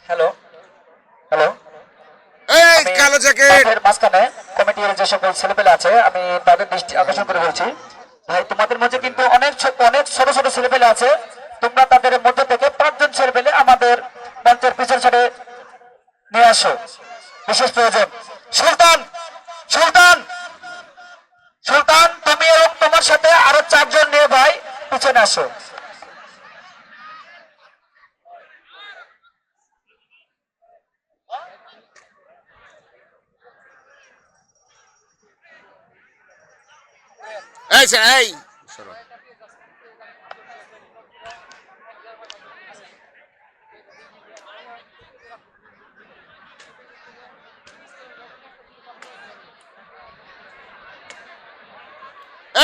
Hello hello এই কালো jacket মাঠের মাঝখানে কমিটির যে সকল ছেলেপেলে আছে আমি তাদের দৃষ্টি আকর্ষণ করে বলছি, ভাই তোমাদের মধ্যে কিন্তু অনেক অনেক ছোট ছোট ছেলেপেলে আছে, তোমরা তাদের মধ্যে থেকে 5 জন ছেলেপেলে আমাদের মঞ্চের পিছন সাইডে নিয়ে আসো, বিশেষ প্রয়োজন। সুলতান সুলতান সুলতান তুমি এবং তোমার সাথে আরো 4 জন নিয়ে ভাই পিছনে আসো। এই এই সরো।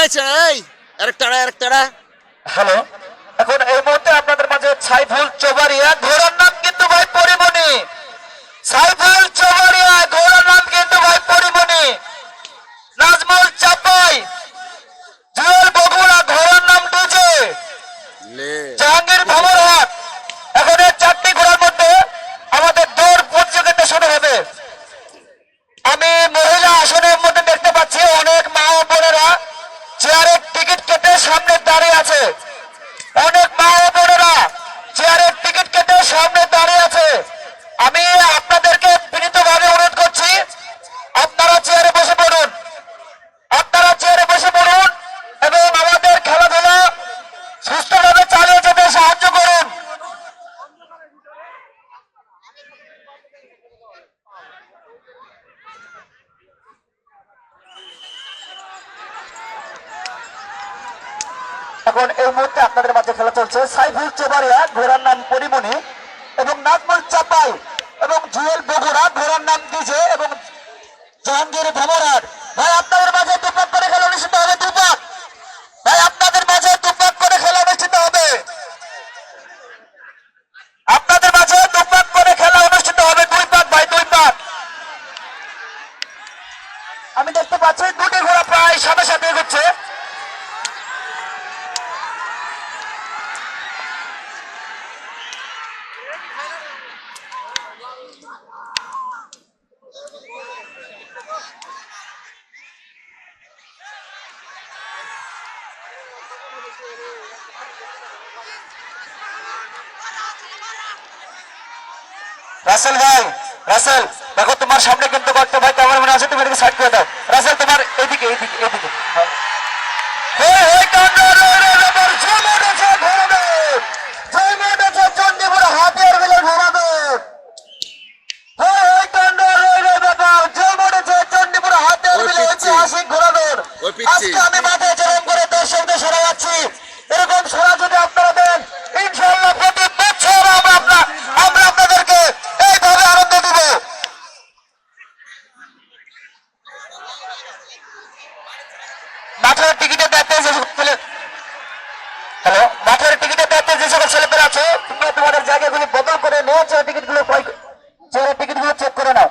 এই আরেকটা হ্যালো, এখন এই মুহূর্তে আপনাদের মাঝে সাইফুল চৌবাড়িয়া, ঘোড়ার নাম কিন্তু ভাই পরিমণি। সাইফুল চৌবাড়িয়া, ঘোড়ার নাম কিন্তু ভাই পরিমণি। নাজমুল চাপাই, জুয়েল বগুড়া, ঘোড়ার নাম ডিজে। জাহাঙ্গীর ভামরহাট। এখন এই 4টি ঘোড়ার মধ্যে আমাদের দৌড় প্রতিযোগিতা শুরু হবে। আমি মহিলা আসনের মধ্যে দেখতে পাচ্ছি অনেক মা ও বোনেরা চেয়ারের টিকিট কেটে সামনে দাঁড়িয়ে আছে। অনেক মা ও বোনেরা চেয়ারের টিকিট কেটে সামনে দাঁড়িয়ে আছে। আমি আপনাদেরকে বিনীতভাবে অনুরোধ করছি, আপনারা চেয়ারে বসে পড়ুন, আপনারা চেয়ারে বসে পড়ুন এবং আমাদের খেলাধুলা সুস্থভাবে চালিয়ে যেতে সাহায্য করুন। এখন এই মুহূর্তে আপনাদের মাঝে খেলা চলছে সাইফুল চৌবাড়িয়া, ঘোড়ার নাম পরিমণি, এবং নাজমুল চাপাই এবং জুয়েল বগুড়া, ঘোড়ার নাম ডিজে, এবং জাহাঙ্গীর ভামরহাট। ভাই আপনাদের মাঝে দুপাক করে খেলা অনুষ্ঠিত হবে। দুপাক ভাই, আপনাদের মাঝে দুপাক করে খেলা অনুষ্ঠিত হবে। আপনাদের মাঝে দুপাক করে খেলা অনুষ্ঠিত হবে। 2 পাক ভাই, 2 পাক। আমি দেখতে পাচ্ছি 2টি ঘোড়া প্রায় সাথে সাথে এগোচ্ছে। রাসেল ভাই, রাসেল দেখো তোমার সামনে কিন্তু কয়েকটা ভাই ক্যামেরাম্যান আছে, তুমি এদিকে সাইড করে দাও। রাসেল তোমার এইদিকে এইদিকে এইদিকে। চন্ডীপুর হাতিয়ার বিলের ঘোড়াদের, চন্ডীপুর হাতিয়ার বিলের ঐতিহাসিক ঘোড়াদের। আজকে আমি মাঠে যেরকম করে দর্শকদের সরা যাচ্ছি, এরকম সরা যদি আপনারা দেন, ইনশাআল্লাহ প্রতি বছর আমরা আপনাদেরকে এইভাবে আনন্দ দিব। মাঠের টিকিটের দায়িত্বে যে হ্যালো, মাঠের টিকিটের দায়িত্বে যে সকল ছেলেপেলে আছে, তোমরা তোমাদের জায়গাগুলি বদল করে নিয়ে চেয়ার টিকিটগুলো চেক করে নাও।